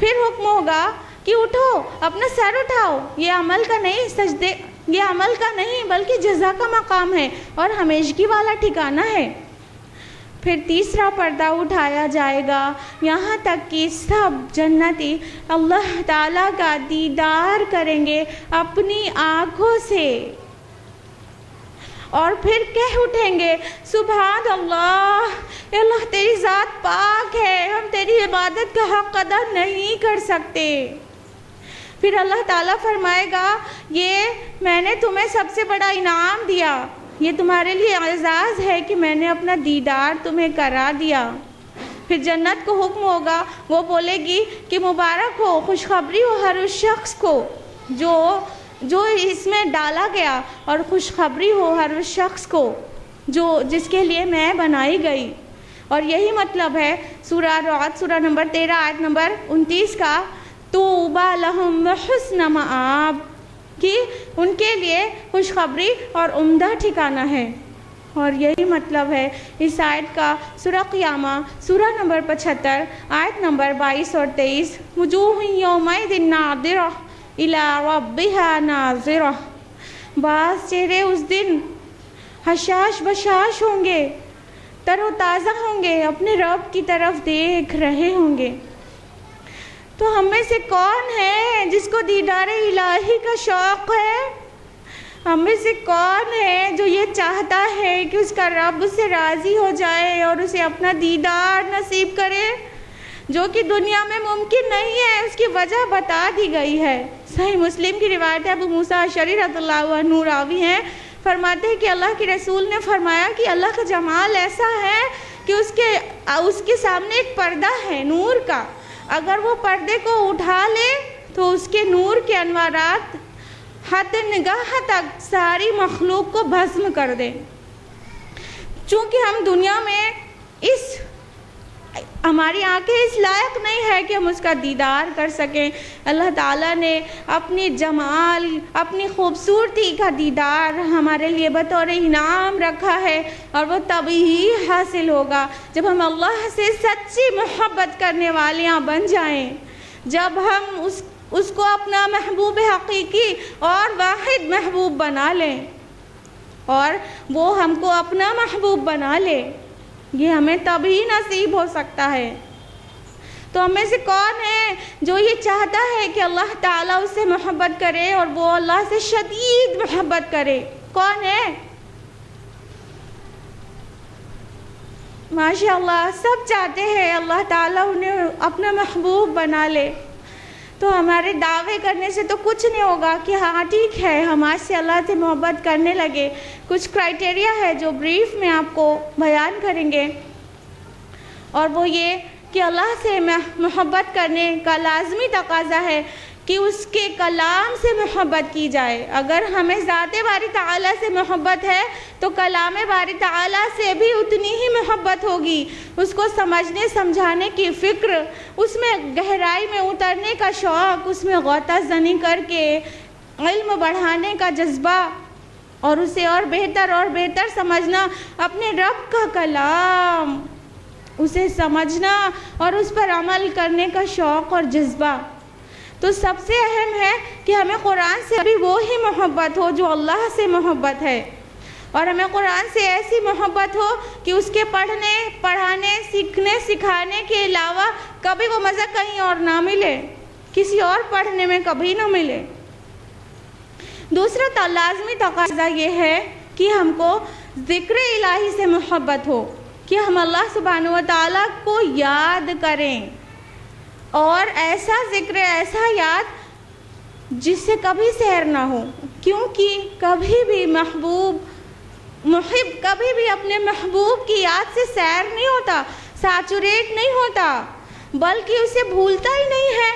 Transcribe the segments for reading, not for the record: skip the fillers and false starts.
پھر حکم ہوگا کہ اٹھو، اپنا سر اٹھاؤ، یہ عمل کا نہیں، سجدے یہ عمل کا نہیں بلکہ جزا کا مقام ہے اور ہمیشگی والا ٹھکانہ ہے۔ پھر تیسرا پردہ اٹھایا جائے گا یہاں تک کہ سب جنتی اللہ تعالیٰ کا دیدار کریں گے اپنی آنکھوں سے، اور پھر کہہ اٹھیں گے سبحان اللہ، اللہ تیری ذات پاک ہے، ہم تیری عبادت کا حق ادا نہیں کر سکتے۔ پھر اللہ تعالیٰ فرمائے گا یہ میں نے تمہیں سب سے بڑا انعام دیا، یہ تمہارے لیے اعزاز ہے کہ میں نے اپنا دیدار تمہیں کرا دیا۔ پھر جنت کو حکم ہوگا، وہ بولے گی کہ مبارک ہو، خوشخبری ہو ہر اس شخص کو جو اس میں ڈالا گیا، اور خوشخبری ہو ہر اس شخص کو جس کے لیے میں بنائی گئی۔ اور یہی مطلب ہے سورہ رعد سورہ نمبر 13 آیت نمبر 29 کا طوبی لہم وحسن مآب، کہ ان کے لیے خوشخبری اور عمدہ ٹھکانہ ہے۔ اور یہی مطلب ہے اس آیت کا سورہ قیامہ سورہ نمبر 75 آیت نمبر 22 اور 23، وجوہ یومئذ ناظرہ الی ربہا ناظرہ، بعض چہرے اس دن حشاش بشاش ہوں گے، تر و تازہ ہوں گے، اپنے رب کی طرف دیکھ رہے ہوں گے۔ تو ہم میں سے کون ہے جس کو دیدار الہی کا شوق ہے؟ ہم میں سے کون ہے جو یہ چاہتا ہے کہ اس کا رب اس سے راضی ہو جائے اور اسے اپنا دیدار نصیب کرے، جو کہ دنیا میں ممکن نہیں ہے؟ اس کی وجہ بتا دی گئی ہے۔ صحیح مسلم کی روایت ہے، ابو موسیٰ اشعری رضی اللہ عنہ راوی ہیں، فرماتے ہیں کہ اللہ کے رسول نے فرمایا کہ اللہ کا جمال ایسا ہے کہ اس کے سامنے ایک پردہ ہے نور کا، اگر وہ پردے کو اٹھا لے تو اس کے نور کے انوارات حد نگاہ تک ساری مخلوق کو بھسم کر دیں۔ چونکہ ہم دنیا میں ہماری آنکھیں اس لائق نہیں ہے کہ ہم اس کا دیدار کر سکیں، اللہ تعالیٰ نے اپنی جمال، اپنی خوبصورتی کا دیدار ہمارے لیے بطور انعام رکھا ہے، اور وہ تبھی ہی حاصل ہوگا جب ہم اللہ سے سچی محبت کرنے والیاں بن جائیں، جب ہم اس کو اپنا محبوب حقیقی اور واحد محبوب بنا لیں، اور وہ ہم کو اپنا محبوب بنا لے۔ یہ ہمیں تبھی نصیب ہو سکتا ہے۔ تو ہم میں سے کون ہے جو یہ چاہتا ہے کہ اللہ تعالیٰ اس سے محبت کرے اور وہ اللہ سے شدید محبت کرے؟ کون ہے؟ ماشاءاللہ سب چاہتے ہیں اللہ تعالیٰ انہیں اپنا محبوب بنا لے۔ تو ہمارے دعوے کرنے سے تو کچھ نہیں ہوگا کہ ہاں ٹھیک ہے ہم آج سے اللہ سے محبت کرنے لگے۔ کچھ کرائٹیریا ہے جو بریف میں آپ کو بیان کریں گے، اور وہ یہ کہ اللہ سے محبت کرنے کا لازمی تقاضا ہے کہ اس کے کلام سے محبت کی جائے۔ اگر ہمیں ذات باری تعالیٰ سے محبت ہے تو کلام باری تعالیٰ سے بھی اتنی ہی محبت ہوگی۔ اس کو سمجھنے سمجھانے کی فکر، اس میں گہرائی میں اترنے کا شوق، اس میں غوطہ زنی کر کے علم بڑھانے کا جذبہ، اور اسے اور بہتر سمجھنا، اپنے رب کا کلام اسے سمجھنا اور اس پر عمل کرنے کا شوق اور جذبہ۔ تو سب سے اہم ہے کہ ہمیں قرآن سے ابھی وہی محبت ہو جو اللہ سے محبت ہے، اور ہمیں قرآن سے ایسی محبت ہو کہ اس کے پڑھنے، پڑھانے، سیکھنے، سکھانے کے علاوہ کبھی وہ مزہ کہیں اور نہ ملے، کسی اور پڑھنے میں کبھی نہ ملے۔ دوسرا لازمی تقاضا یہ ہے کہ ہم کو ذکر الہی سے محبت ہو، کہ ہم اللہ سبحانہ و تعالیٰ کو یاد کریں، اور ایسا ذکر، ایسا یاد جس سے کبھی سیر نہ ہو، کیونکہ کبھی بھی محب کبھی بھی اپنے محبوب کی یاد سے سیر نہیں ہوتا، سیچوریٹ نہیں ہوتا، بلکہ اسے بھولتا ہی نہیں ہے،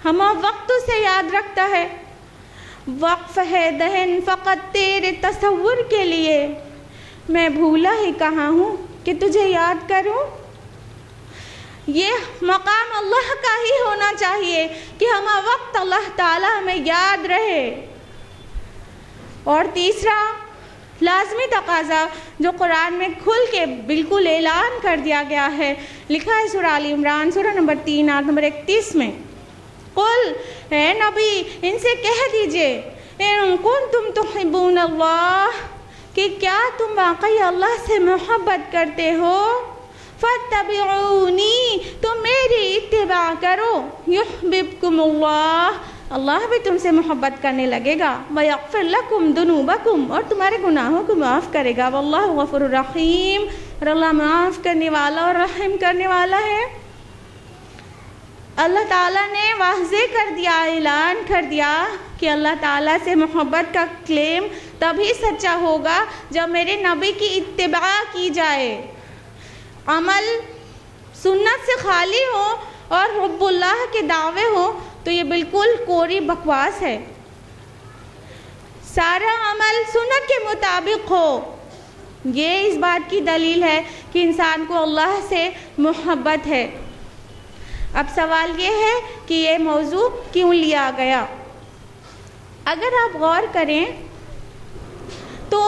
ہم وقت اسے یاد رکھتا ہے۔ وقف ہے دہن فقط تیرے تصور کے لیے، میں بھولا ہی کہاں ہوں کہ تجھے یاد کروں۔ یہ مقام اللہ کا ہی ہونا چاہیے کہ ہم وقت اللہ تعالیٰ ہمیں یاد رہے۔ اور تیسرا لازمی تقاضا جو قرآن میں کھل کے بالکل اعلان کر دیا گیا ہے، لکھا ہے سورہ آل عمران سورہ نمبر 3 آیت نمبر 31 میں، قل اے نبی ان سے کہہ دیجئے ان کنتم تحبون اللہ کہ کیا تم واقعی اللہ سے محبت کرتے ہو فاتبعونی تم میری اتباع کرو یحببکم اللہ اللہ بھی تم سے محبت کرنے لگے گا وَيَغْفِرْ لَكُمْ ذُنُوبَكُمْ اور تمہارے گناہوں کو معاف کرے گا واللہ غفور رحیم اور اللہ معاف کرنے والا اور رحم کرنے والا ہے۔ اللہ تعالیٰ نے واضح کر دیا، اعلان کر دیا کہ اللہ تعالیٰ سے محبت کا کلیم تبھی سچا ہوگا جب میرے نبی کی اتباع کی جائے، عمل سنت سے خالی ہو اور حب اللہ کے دعوے ہو تو یہ بالکل کوری بکواس ہے۔ سارا عمل سنت کے مطابق ہو، یہ اس بات کی دلیل ہے کہ انسان کو اللہ سے محبت ہے۔ اب سوال یہ ہے کہ یہ موضوع کیوں لیا گیا؟ اگر آپ غور کریں تو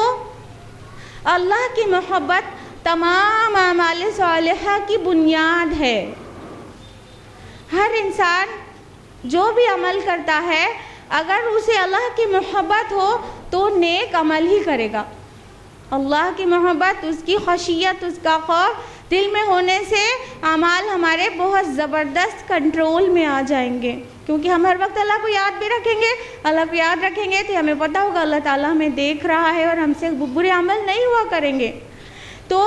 اللہ کی محبت تمام اعمال صالحہ کی بنیاد ہے۔ ہر انسان جو بھی عمل کرتا ہے اگر اسے اللہ کی محبت ہو تو نیک عمل ہی کرے گا۔ اللہ کی محبت، اس کی خشیت، اس کا خوف دل میں ہونے سے اعمال ہمارے بہت زبردست کنٹرول میں آ جائیں گے، کیونکہ ہم ہر وقت اللہ کو یاد بھی رکھیں گے۔ اللہ کو یاد رکھیں گے تو ہمیں پتہ ہوگا اللہ تعالیٰ ہمیں دیکھ رہا ہے اور ہم سے برے عمل نہیں ہوا کریں گے۔ تو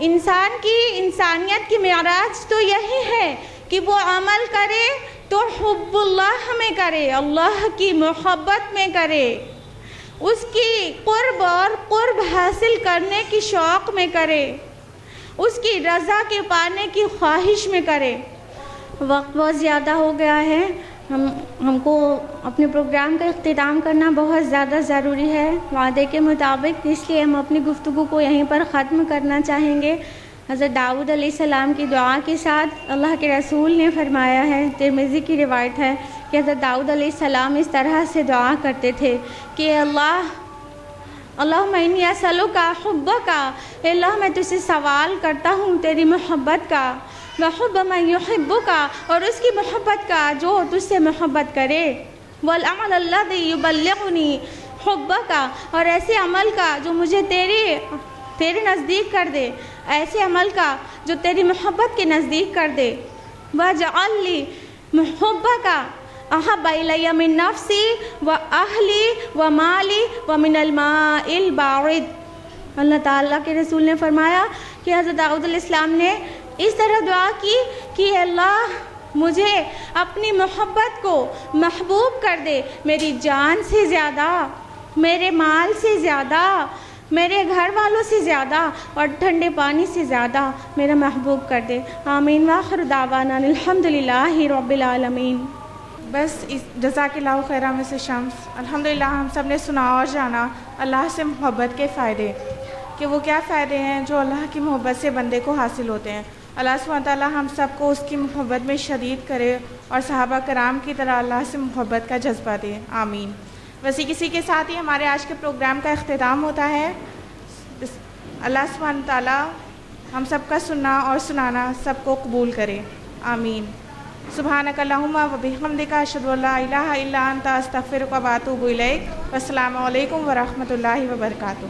انسان کی انسانیت کی معراج تو یہی ہے کہ وہ عمل کرے تو حب اللہ میں کرے، اللہ کی محبت میں کرے، اس کی قرب اور قرب حاصل کرنے کی شوق میں کرے، اس کی رضا کے پانے کی خواہش میں کرے۔ وقت بہت زیادہ ہو گیا ہے، ہم کو اپنے پروگرام کا اختتام کرنا بہت زیادہ ضروری ہے وعدے کے مطابق، اس لیے ہم اپنی گفتگو کو یہیں پر ختم کرنا چاہیں گے۔ حضرت داؤد علیہ السلام کی دعا کے ساتھ اللہ کے رسول نے فرمایا ہے، ترمذی کی روایت ہے کہ حضرت داؤد علیہ السلام اس طرح سے دعا کرتے تھے کہ اللہم انی اسألک حبک، اللہ میں تجھ سے سوال کرتا ہوں تیری محبت کا، وحب من یحبک اور اس کی محبت کا جو تجھ سے محبت کرے، والعمل الذی یبلغنی حبک اور ایسے عمل کا جو مجھے تیرے نزدیک کر دے، ایسے عمل کا جو تیری محبت کے نزدیک کر دے، وَاجْعَلْ لِي مُحِبَّكَ أَحَبَّ إِلَيَّ مِن نَفْسِي وَأَهْلِي وَمَالِي وَمِنَ الْمَاءِ الْبَارِدِ۔ اللہ تعالیٰ کے رسول نے فرمایا کہ حضرت داؤد علیہ السلام نے اس طرح دعا کی کہ اللہ مجھے اپنی محبت کو محبوب کر دے، میری جان سے زیادہ، میرے مال سے زیادہ، میرے گھر والوں سے زیادہ اور ٹھنڈے پانی سے زیادہ میرا محبوب کر دے۔ آمین وآخر دعوانا الحمدللہ رب العالمین۔ بس جزاک اللہ خیرہ مس شمس، الحمدللہ ہم سب نے سنا اور جانا اللہ سے محبت کے فائدے، کہ وہ کیا فائدے ہیں جو اللہ کی محبت سے بندے کو حاصل ہوتے ہیں۔ اللہ سبحانہ وتعالیٰ ہم سب کو اس کی محبت میں شدید کرے اور صحابہ کرام کی طرح اللہ سے محبت کا جذبہ دے، آمین۔ ویسے کسی کے ساتھ ہی ہمارے آج کے پروگرام کا اختتام ہوتا ہے۔ اللہ سبحانہ تعالیٰ ہم سب کا سننا اور سنانا سب کو قبول کرے، آمین۔ سبحانک اللہم و بحمدک اشہد ان لا الہ الا انت استغفرک و اتوب الیک۔ والسلام علیکم ورحمۃ اللہ وبرکاتہ۔